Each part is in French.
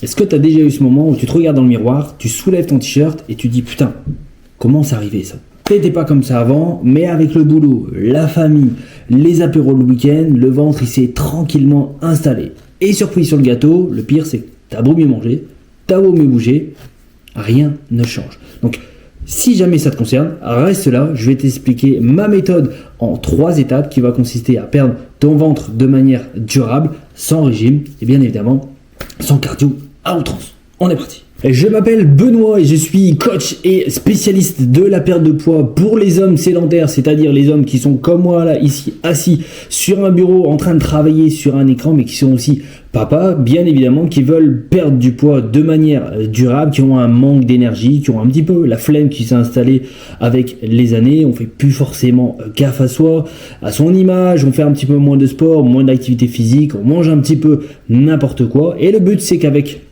Est-ce que tu as déjà eu ce moment où tu te regardes dans le miroir, tu soulèves ton t-shirt et tu dis putain, comment c'est arrivé ça? T'étais pas comme ça avant, mais avec le boulot, la famille, les apéros le week-end, le ventre il s'est tranquillement installé. Et surprise sur le gâteau, le pire c'est que t'as beau mieux manger, t'as beau mieux bouger, rien ne change. Donc si jamais ça te concerne, reste là, je vais t'expliquer ma méthode en 3 étapes qui va consister à perdre ton ventre de manière durable, sans régime et bien évidemment sans cardio à outrance. On est parti. Je m'appelle Benoît et je suis coach et spécialiste de la perte de poids pour les hommes sédentaires, c'est-à-dire les hommes qui sont comme moi là, ici, assis sur un bureau en train de travailler sur un écran, mais qui sont aussi papas, bien évidemment, qui veulent perdre du poids de manière durable, qui ont un manque d'énergie, qui ont un petit peu la flemme qui s'est installée avec les années. On fait plus forcément gaffe à soi, à son image, on fait un petit peu moins de sport, moins d'activité physique, on mange un petit peu n'importe quoi. Et le but, c'est qu'avec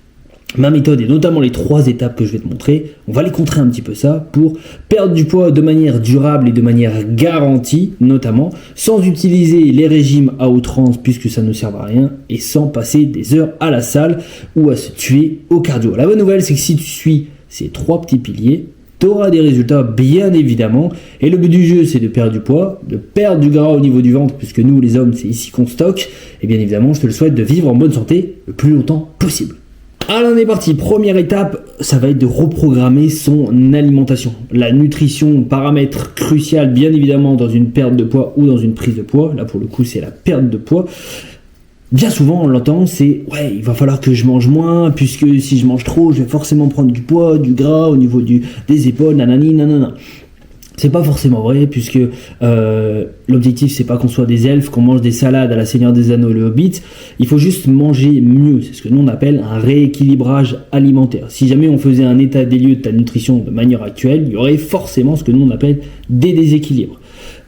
ma méthode et notamment les 3 étapes que je vais te montrer, on va les contrer un petit peu ça pour perdre du poids de manière durable et de manière garantie notamment, sans utiliser les régimes à outrance puisque ça ne sert à rien et sans passer des heures à la salle ou à se tuer au cardio. La bonne nouvelle c'est que si tu suis ces 3 petits piliers, tu auras des résultats bien évidemment et le but du jeu c'est de perdre du poids, de perdre du gras au niveau du ventre puisque nous les hommes c'est ici qu'on stocke et bien évidemment je te le souhaite de vivre en bonne santé le plus longtemps possible. Alors on est parti, première étape, ça va être de reprogrammer son alimentation. La nutrition, paramètre crucial bien évidemment dans une perte de poids ou dans une prise de poids, là pour le coup c'est la perte de poids. Bien souvent on l'entend, c'est ouais il va falloir que je mange moins puisque si je mange trop je vais forcément prendre du poids, du gras au niveau des épaules, nanani nanana. C'est pas forcément vrai puisque l'objectif c'est pas qu'on soit des elfes, qu'on mange des salades à la Seigneur des Anneaux et le Hobbit, il faut juste manger mieux, c'est ce que nous on appelle un rééquilibrage alimentaire. Si jamais on faisait un état des lieux de ta nutrition de manière actuelle, il y aurait forcément ce que nous on appelle des déséquilibres.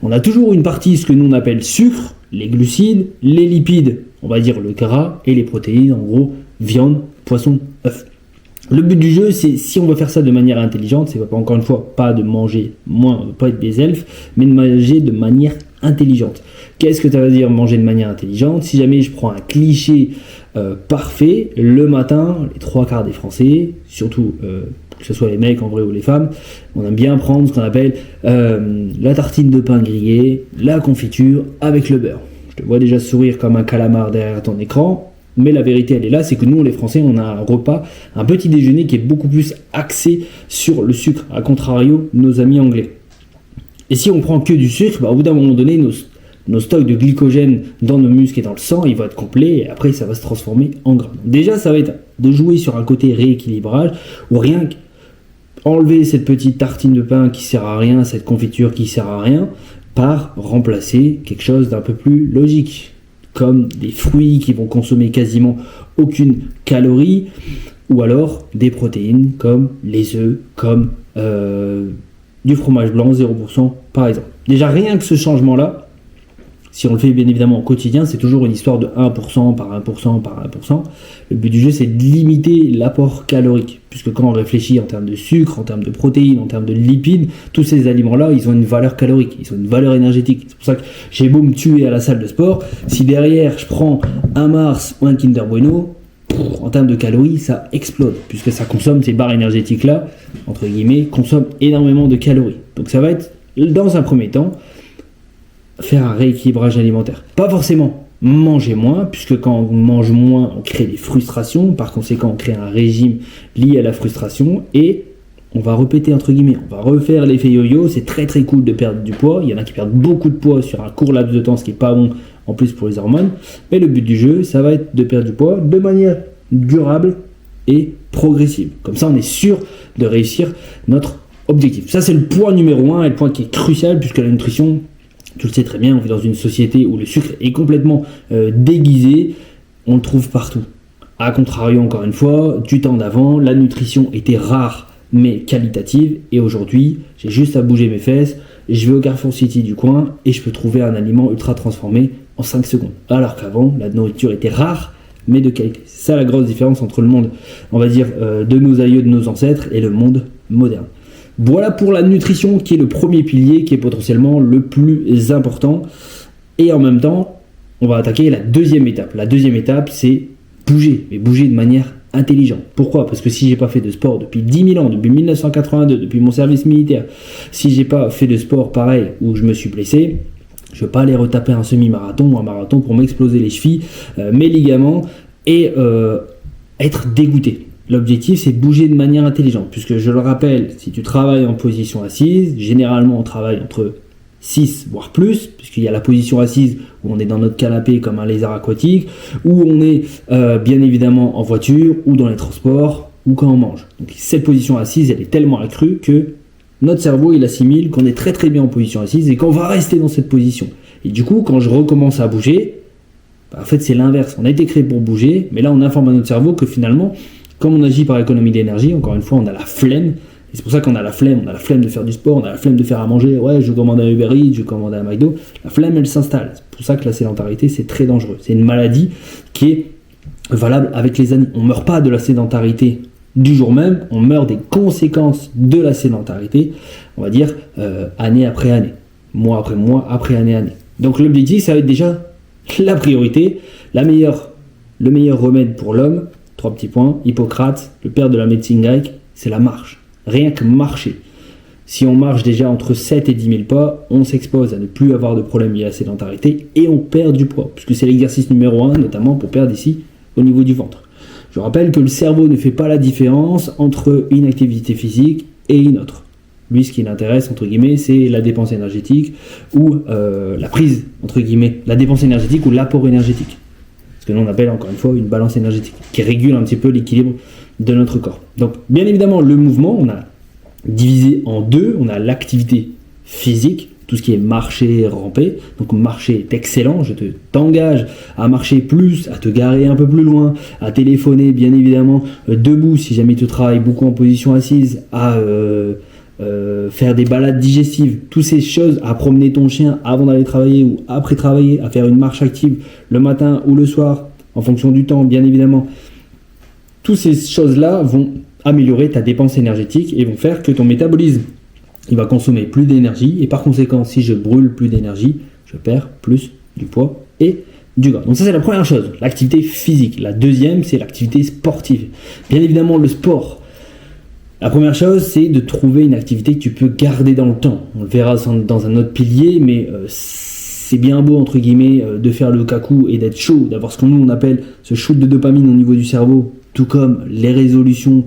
On a toujours une partie ce que nous on appelle sucre, les glucides, les lipides, on va dire le gras et les protéines, en gros viande, poisson, œufs. Le but du jeu, c'est si on veut faire ça de manière intelligente, c'est pas encore une fois pas de manger moins, pas être des elfes, mais de manger de manière intelligente. Qu'est-ce que ça veut dire manger de manière intelligente? Si jamais je prends un cliché parfait, le matin, les 3/4 des Français, surtout que ce soit les mecs en vrai ou les femmes, on aime bien prendre ce qu'on appelle la tartine de pain grillé, la confiture avec le beurre. Je te vois déjà sourire comme un calamar derrière ton écran. Mais la vérité elle est là, c'est que nous les Français on a un repas, un petit déjeuner qui est beaucoup plus axé sur le sucre, à contrario nos amis anglais. Et si on prend que du sucre, au bout d'un moment donné nos stocks de glycogène dans nos muscles et dans le sang, ils vont être complets et après ça va se transformer en gras. Déjà ça va être de jouer sur un côté rééquilibrage ou rien qu'enlever cette petite tartine de pain qui sert à rien, cette confiture qui sert à rien, par remplacer quelque chose d'un peu plus logique, comme des fruits qui vont consommer quasiment aucune calorie, ou alors des protéines comme les œufs, comme du fromage blanc 0% par exemple. Déjà rien que ce changement-là, si on le fait bien évidemment au quotidien, c'est toujours une histoire de 1% par 1% par 1%. Le but du jeu c'est de limiter l'apport calorique, puisque quand on réfléchit en termes de sucre, en termes de protéines, en termes de lipides, tous ces aliments-là, ils ont une valeur calorique, ils ont une valeur énergétique. C'est pour ça que j'ai beau me tuer à la salle de sport, si derrière je prends un Mars ou un Kinder Bueno, en termes de calories, ça explose, puisque ça consomme, ces barres énergétiques-là, entre guillemets, consomment énormément de calories. Donc ça va être, dans un premier temps, faire un rééquilibrage alimentaire. Pas forcément manger moins, puisque quand on mange moins, on crée des frustrations, par conséquent on crée un régime lié à la frustration, et on va répéter entre guillemets, on va refaire l'effet yo-yo. C'est très très cool de perdre du poids, il y en a qui perdent beaucoup de poids sur un court laps de temps, ce qui est pas bon en plus pour les hormones, mais le but du jeu, ça va être de perdre du poids de manière durable et progressive. Comme ça on est sûr de réussir notre objectif. Ça c'est le point numéro 1 et le point qui est crucial, puisque la nutrition, tu le sais très bien, on vit dans une société où le sucre est complètement déguisé, on le trouve partout. A contrario, encore une fois, du temps d'avant, la nutrition était rare mais qualitative, et aujourd'hui, j'ai juste à bouger mes fesses, je vais au Carrefour City du coin et je peux trouver un aliment ultra transformé en 5 secondes. Alors qu'avant, la nourriture était rare mais de qualité. C'est ça la grosse différence entre le monde, on va dire, de nos aïeux, de nos ancêtres, et le monde moderne. Voilà pour la nutrition qui est le premier pilier, qui est potentiellement le plus important. Et en même temps, on va attaquer la deuxième étape. La deuxième étape, c'est bouger, mais bouger de manière intelligent. Pourquoi ? Parce que si j'ai pas fait de sport depuis 10 000 ans, depuis 1982, depuis mon service militaire, si j'ai pas fait de sport pareil où je me suis blessé, je vais pas aller retaper un semi-marathon ou un marathon pour m'exploser les chevilles, mes ligaments et être dégoûté. L'objectif, c'est bouger de manière intelligente, puisque je le rappelle, si tu travailles en position assise, généralement on travaille entre 6 voire plus, puisqu'il y a la position assise où on est dans notre canapé comme un lézard aquatique, où on est bien évidemment en voiture ou dans les transports ou quand on mange. Donc cette position assise, elle est tellement accrue que notre cerveau il assimile qu'on est très très bien en position assise et qu'on va rester dans cette position. Et du coup, quand je recommence à bouger, en fait c'est l'inverse. On a été créé pour bouger, mais là on informe à notre cerveau que finalement, comme on agit par économie d'énergie, encore une fois, on a la flemme. Et c'est pour ça qu'on a la flemme. On a la flemme de faire du sport, on a la flemme de faire à manger. Ouais, je commande un Uber Eats, je commande un McDo. La flemme, elle s'installe. C'est pour ça que la sédentarité, c'est très dangereux. C'est une maladie qui est valable avec les années. On ne meurt pas de la sédentarité du jour même, on meurt des conséquences de la sédentarité, on va dire, année après année, mois après mois, après année. Donc l'objectif, ça va être déjà la priorité, le meilleur remède pour l'homme. 3 petits points. Hippocrate, le père de la médecine grecque, c'est la marche. Rien que marcher. Si on marche déjà entre 7 et 10 000 pas, on s'expose à ne plus avoir de problème lié à la sédentarité et on perd du poids, puisque c'est l'exercice numéro 1, notamment pour perdre ici au niveau du ventre. Je rappelle que le cerveau ne fait pas la différence entre une activité physique et une autre. Lui, ce qui l'intéresse, entre guillemets, c'est la dépense énergétique ou la prise, entre guillemets, la dépense énergétique ou l'apport énergétique. Ce que l'on appelle encore une fois une balance énergétique, qui régule un petit peu l'équilibre de notre corps. Donc bien évidemment le mouvement, on a divisé en deux, on a l'activité physique, tout ce qui est marcher, ramper. Donc marcher est excellent, t'engage à marcher plus, à te garer un peu plus loin, à téléphoner bien évidemment debout si jamais tu travailles beaucoup en position assise, à faire des balades digestives, toutes ces choses, à promener ton chien avant d'aller travailler ou après travailler, à faire une marche active le matin ou le soir, en fonction du temps, bien évidemment. Toutes ces choses-là vont améliorer ta dépense énergétique et vont faire que ton métabolisme, il va consommer plus d'énergie et par conséquent, si je brûle plus d'énergie, je perds plus du poids et du gras. Donc ça, c'est la première chose, l'activité physique. La deuxième, c'est l'activité sportive. Bien évidemment, le sport. La première chose, c'est de trouver une activité que tu peux garder dans le temps. On le verra dans un autre pilier, mais c'est bien beau, entre guillemets, de faire le cacou et d'être chaud, d'avoir ce qu'on nous on appelle ce shoot de dopamine au niveau du cerveau, tout comme les résolutions.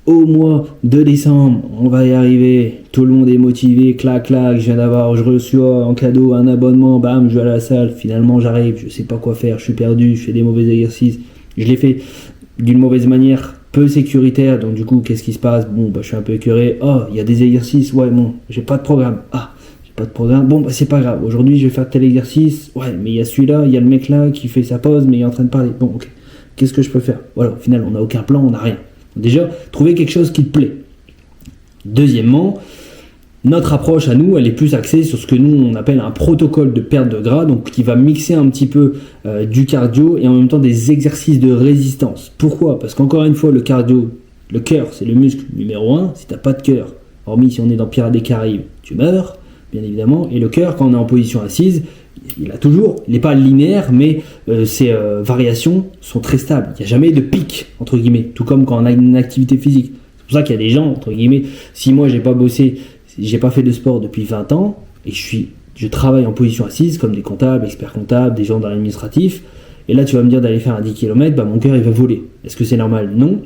Au mois de décembre, on va y arriver, tout le monde est motivé, clac, je reçois en cadeau un abonnement, bam, je vais à la salle, finalement j'arrive, je sais pas quoi faire, je suis perdu, je fais des mauvais exercices, je les fais d'une mauvaise manière, peu sécuritaire, donc du coup qu'est-ce qui se passe ? Bon je suis un peu écœuré, il y a des exercices, ouais bon, j'ai pas de programme, bon c'est pas grave, aujourd'hui je vais faire tel exercice, ouais mais il y a celui-là, il y a le mec là qui fait sa pause mais il est en train de parler, bon ok, qu'est-ce que je peux faire ? Voilà, au final on n'a aucun plan, on n'a rien. Déjà, trouver quelque chose qui te plaît. Deuxièmement, notre approche à nous, elle est plus axée sur ce que nous, on appelle un protocole de perte de gras, donc qui va mixer un petit peu du cardio et en même temps des exercices de résistance. Pourquoi ? Parce qu'encore une fois, le cardio, le cœur, c'est le muscle numéro 1. Si tu n'as pas de cœur, hormis si on est dans Pirates des Caraïbes, tu meurs, bien évidemment. Et le cœur, quand on est en position assise, il n'est pas linéaire, mais ses variations sont très stables. Il n'y a jamais de pic, entre guillemets, tout comme quand on a une activité physique. C'est pour ça qu'il y a des gens, entre guillemets, si moi j'ai pas fait de sport depuis 20 ans, et je travaille en position assise, comme des comptables, experts comptables, des gens dans l'administratif, et là tu vas me dire d'aller faire un 10 km, mon cœur il va voler. Est-ce que c'est normal ? Non.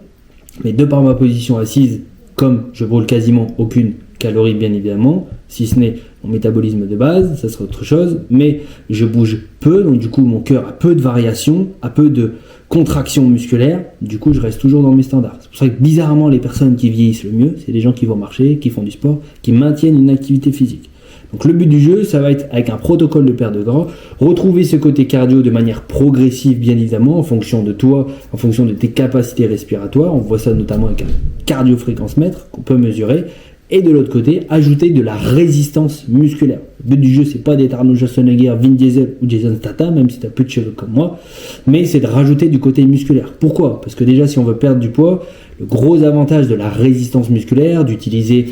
Mais de par ma position assise, comme je brûle quasiment aucune calorie bien évidemment, si ce n'est mon métabolisme de base, ça serait autre chose, mais je bouge peu, donc du coup mon cœur a peu de variations, a peu de contractions musculaires, du coup je reste toujours dans mes standards. C'est pour ça que bizarrement les personnes qui vieillissent le mieux, c'est les gens qui vont marcher, qui font du sport, qui maintiennent une activité physique. Donc le but du jeu, ça va être avec un protocole de perte de gras, retrouver ce côté cardio de manière progressive bien évidemment, en fonction de toi, en fonction de tes capacités respiratoires, on voit ça notamment avec un cardio-fréquence-mètre qu'on peut mesurer, et de l'autre côté, ajouter de la résistance musculaire. Le but du jeu, c'est pas d'être Arnold Schwarzenegger, Vin Diesel ou Jason Statham, même si tu as peu de cheveux comme moi, mais c'est de rajouter du côté musculaire. Pourquoi ? Parce que déjà, si on veut perdre du poids, le gros avantage de la résistance musculaire, d'utiliser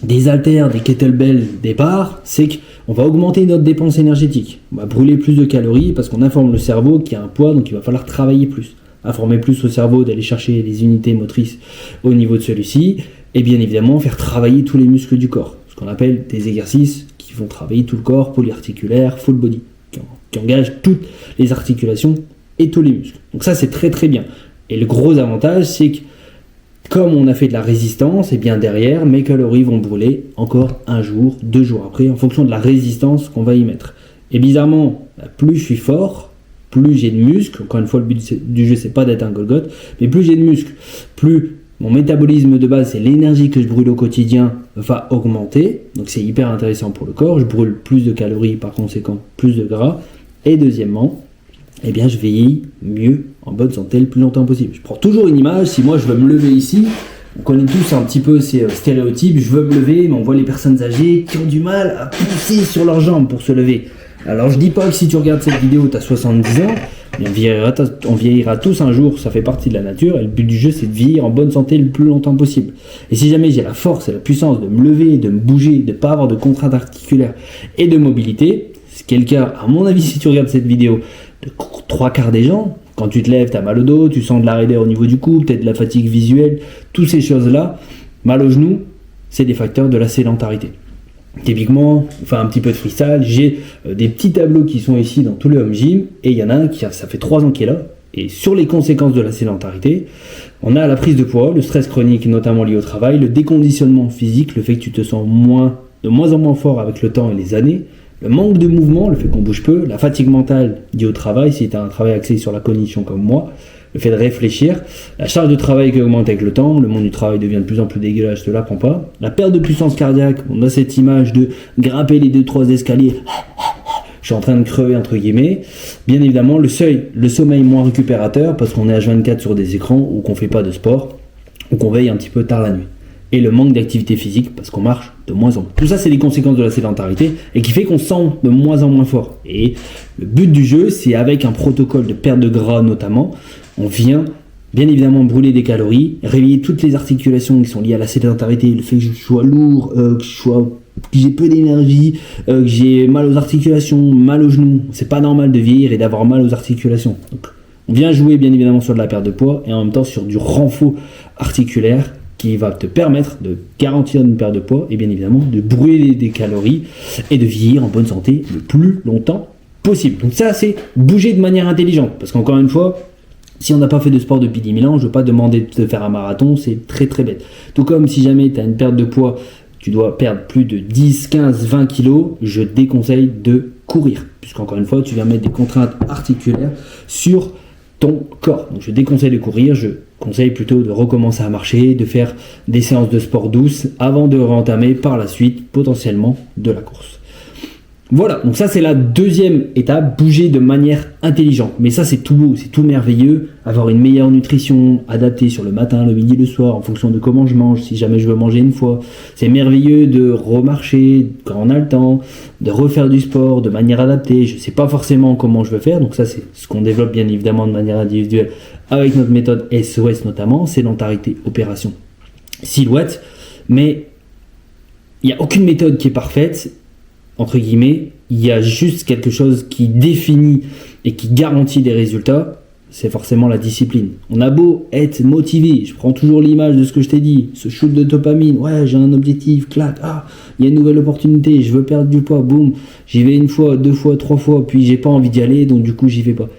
des haltères, des kettlebells, des barres, c'est qu'on va augmenter notre dépense énergétique. On va brûler plus de calories parce qu'on informe le cerveau qu'il y a un poids, donc il va falloir travailler plus. à former plus au cerveau, d'aller chercher les unités motrices au niveau de celui-ci, et bien évidemment faire travailler tous les muscles du corps, ce qu'on appelle des exercices qui vont travailler tout le corps, polyarticulaire, full body, qui engagent toutes les articulations et tous les muscles. Donc ça, c'est très très bien. Et le gros avantage, c'est que comme on a fait de la résistance, et bien derrière, mes calories vont brûler encore un jour, 2 jours après, en fonction de la résistance qu'on va y mettre. Et bizarrement, plus je suis fort, plus j'ai de muscles. Encore une fois, le but du jeu, c'est pas d'être un Golgoth, mais plus j'ai de muscles, plus mon métabolisme de base, c'est l'énergie que je brûle au quotidien, va augmenter. Donc c'est hyper intéressant pour le corps. Je brûle plus de calories, par conséquent, plus de gras. Et deuxièmement, eh bien, je vieillis mieux, en bonne santé, le plus longtemps possible. Je prends toujours une image. Si moi, je veux me lever ici, on connaît tous un petit peu ces stéréotypes. Je veux me lever, mais on voit les personnes âgées qui ont du mal à pousser sur leurs jambes pour se lever. Alors, je dis pas que si tu regardes cette vidéo, tu as 70 ans, on vieillira tous un jour, ça fait partie de la nature, et le but du jeu, c'est de vieillir en bonne santé le plus longtemps possible. Et si jamais j'ai la force et la puissance de me lever, de me bouger, de ne pas avoir de contrainte articulaire et de mobilité, ce qui est le cas, à mon avis, si tu regardes cette vidéo, de 3/4 des gens, quand tu te lèves, tu as mal au dos, tu sens de la raideur au niveau du cou, peut-être de la fatigue visuelle, toutes ces choses-là, mal au genou, c'est des facteurs de la sédentarité. Typiquement, on fait un petit peu de freestyle, j'ai des petits tableaux qui sont ici dans tout le home gym, et il y en a un qui ça fait 3 ans qu'il est là, et sur les conséquences de la sédentarité, on a la prise de poids, le stress chronique notamment lié au travail, le déconditionnement physique, le fait que tu te sens de moins en moins fort avec le temps et les années, le manque de mouvement, le fait qu'on bouge peu, la fatigue mentale liée au travail, si tu as un travail axé sur la cognition comme moi, le fait de réfléchir, la charge de travail qui augmente avec le temps, le monde du travail devient de plus en plus dégueulasse, je te l'apprends pas, la perte de puissance cardiaque, on a cette image de grimper les 2-3 escaliers, je suis en train de crever entre guillemets, bien évidemment le sommeil moins récupérateur parce qu'on est H24 sur des écrans ou qu'on fait pas de sport ou qu'on veille un petit peu tard la nuit. Et le manque d'activité physique parce qu'on marche de moins en moins. Tout ça, c'est des conséquences de la sédentarité et qui fait qu'on se sent de moins en moins fort. Et le but du jeu, c'est avec un protocole de perte de gras notamment, on vient bien évidemment brûler des calories, réveiller toutes les articulations qui sont liées à la sédentarité, le fait que je sois lourd, que j'ai peu d'énergie, que j'ai mal aux articulations, mal aux genoux. C'est pas normal de vieillir et d'avoir mal aux articulations. Donc, on vient jouer bien évidemment sur de la perte de poids et en même temps sur du renfort articulaire qui va te permettre de garantir une perte de poids et bien évidemment de brûler des calories et de vieillir en bonne santé le plus longtemps possible. Donc ça, c'est bouger de manière intelligente. Parce qu'encore une fois, si on n'a pas fait de sport depuis 10 000 ans, je ne veux pas demander de faire un marathon, c'est très très bête. Tout comme si jamais tu as une perte de poids, tu dois perdre plus de 10, 15, 20 kilos, je déconseille de courir. Puisqu'encore une fois, tu viens mettre des contraintes articulaires sur ton corps. Donc je déconseille de courir, je conseille plutôt de recommencer à marcher, de faire des séances de sport douces avant de réentamer par la suite potentiellement de la course. Voilà, donc ça c'est la deuxième étape, bouger de manière intelligente. Mais ça c'est tout beau, c'est tout merveilleux, avoir une meilleure nutrition adaptée sur le matin, le midi, le soir, en fonction de comment je mange, si jamais je veux manger une fois. C'est merveilleux de remarcher quand on a le temps, de refaire du sport de manière adaptée. Je ne sais pas forcément comment je veux faire, donc ça c'est ce qu'on développe bien évidemment de manière individuelle avec notre méthode SOS notamment, sédentarité, opération, silhouette. Mais il n'y a aucune méthode qui est parfaite. Entre guillemets, il y a juste quelque chose qui définit et qui garantit des résultats, c'est forcément la discipline. On a beau être motivé, je prends toujours l'image de ce que je t'ai dit, ce shoot de dopamine, ouais j'ai un objectif, clac, il y a une nouvelle opportunité, je veux perdre du poids, boum, j'y vais 1 fois, 2 fois, 3 fois, puis j'ai pas envie d'y aller, donc du coup j'y vais pas.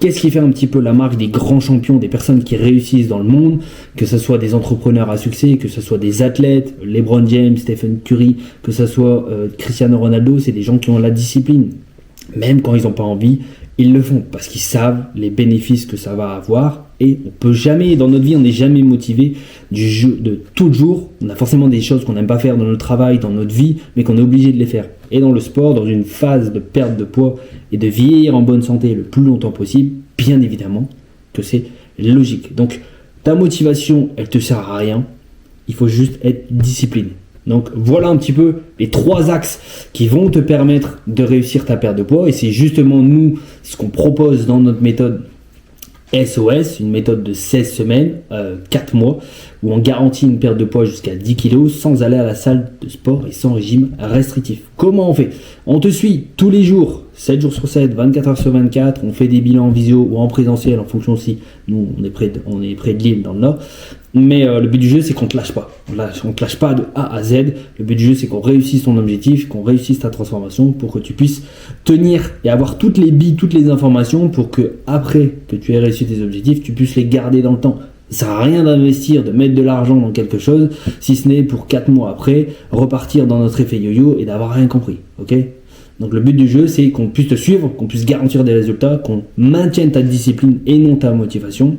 Qu'est-ce qui fait un petit peu la marque des grands champions, des personnes qui réussissent dans le monde, que ce soit des entrepreneurs à succès, que ce soit des athlètes, LeBron James, Stephen Curry, que ce soit Cristiano Ronaldo, c'est des gens qui ont la discipline. Même quand ils n'ont pas envie, ils le font parce qu'ils savent les bénéfices que ça va avoir. Et on peut jamais, dans notre vie, on n'est jamais motivé de tout jour. On a forcément des choses qu'on n'aime pas faire dans notre travail, dans notre vie, mais qu'on est obligé de les faire. Et dans le sport, dans une phase de perte de poids et de vieillir en bonne santé le plus longtemps possible, bien évidemment que c'est logique. Donc ta motivation, elle te sert à rien. Il faut juste être discipliné. Donc voilà un petit peu les 3 axes qui vont te permettre de réussir ta perte de poids. Et c'est justement nous ce qu'on propose dans notre méthode SOS, une méthode de 16 semaines, 4 mois, où on garantit une perte de poids jusqu'à 10 kg sans aller à la salle de sport et sans régime restrictif. Comment on fait ? On te suit tous les jours 7 jours sur 7, 24 heures sur 24, on fait des bilans en visio ou en présentiel en fonction aussi, nous on est près de Lille dans le Nord, mais le but du jeu c'est qu'on te lâche pas, on te lâche pas de A à Z, le but du jeu c'est qu'on réussisse ton objectif, qu'on réussisse ta transformation pour que tu puisses tenir et avoir toutes les billes, toutes les informations pour que après que tu aies réussi tes objectifs, tu puisses les garder dans le temps. Ça sert à rien d'investir, de mettre de l'argent dans quelque chose, si ce n'est pour 4 mois après, repartir dans notre effet yo-yo et d'avoir rien compris, ok ? Donc le but du jeu, c'est qu'on puisse te suivre, qu'on puisse garantir des résultats, qu'on maintienne ta discipline et non ta motivation,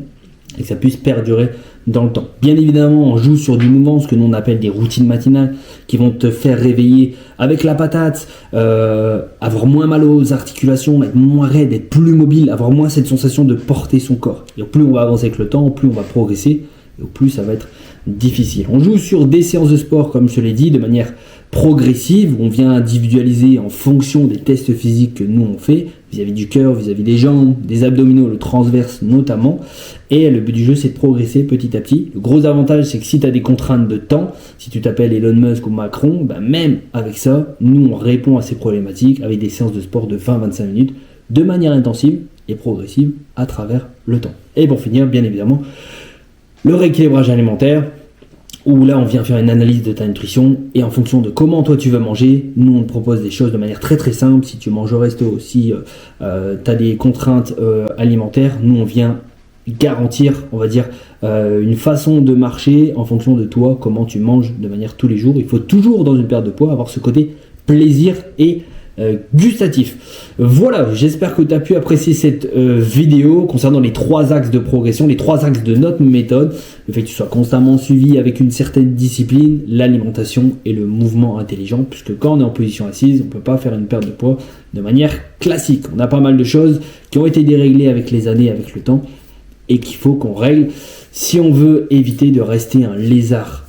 et que ça puisse perdurer dans le temps. Bien évidemment, on joue sur du mouvement, ce que nous on appelle des routines matinales, qui vont te faire réveiller avec la patate, avoir moins mal aux articulations, être moins raide, être plus mobile, avoir moins cette sensation de porter son corps. Et plus on va avancer avec le temps, plus on va progresser, et plus ça va être difficile. On joue sur des séances de sport, comme je te l'ai dit, de manière progressive, où on vient individualiser en fonction des tests physiques que nous on fait, vis-à-vis du cœur, vis-à-vis des jambes, des abdominaux, le transverse notamment, et le but du jeu c'est de progresser petit à petit. Le gros avantage c'est que si tu as des contraintes de temps, si tu t'appelles Elon Musk ou Macron, même avec ça, nous on répond à ces problématiques avec des séances de sport de 20-25 minutes, de manière intensive et progressive à travers le temps. Et pour finir, bien évidemment, le rééquilibrage alimentaire, où là on vient faire une analyse de ta nutrition et en fonction de comment toi tu veux manger, nous on te propose des choses de manière très très simple. Si tu manges au resto, si tu as des contraintes alimentaires, nous on vient garantir, on va dire, une façon de marcher en fonction de toi, comment tu manges de manière tous les jours. Il faut toujours dans une perte de poids avoir ce côté plaisir et gustatif. Voilà, j'espère que tu as pu apprécier cette vidéo concernant les 3 axes de progression, les 3 axes de notre méthode, le fait que tu sois constamment suivi avec une certaine discipline, l'alimentation et le mouvement intelligent, puisque quand on est en position assise, on ne peut pas faire une perte de poids de manière classique. On a pas mal de choses qui ont été déréglées avec les années, avec le temps, et qu'il faut qu'on règle si on veut éviter de rester un lézard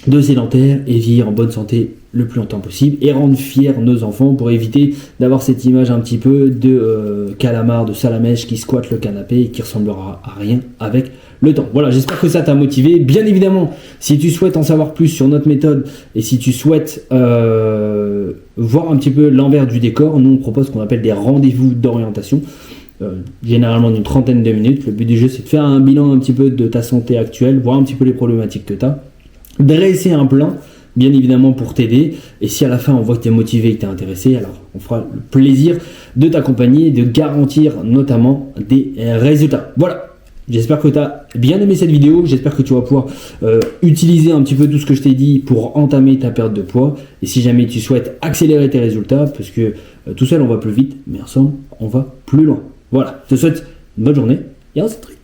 de sédentaire et vivre en bonne santé le plus longtemps possible et rendre fiers nos enfants pour éviter d'avoir cette image un petit peu de calamar, de salamèche qui squatte le canapé et qui ressemblera à rien avec le temps. Voilà, j'espère que ça t'a motivé. Bien évidemment, si tu souhaites en savoir plus sur notre méthode et si tu souhaites voir un petit peu l'envers du décor, nous on propose ce qu'on appelle des rendez-vous d'orientation. Généralement d'une 30aine de minutes. Le but du jeu c'est de faire un bilan un petit peu de ta santé actuelle, voir un petit peu les problématiques que tu as, dresser un plan bien évidemment pour t'aider, et si à la fin on voit que tu es motivé et que tu es intéressé, alors on fera le plaisir de t'accompagner et de garantir notamment des résultats. Voilà, j'espère que tu as bien aimé cette vidéo, j'espère que tu vas pouvoir utiliser un petit peu tout ce que je t'ai dit pour entamer ta perte de poids, et si jamais tu souhaites accélérer tes résultats, parce que tout seul on va plus vite, mais ensemble on va plus loin. Voilà, je te souhaite une bonne journée et à très vite.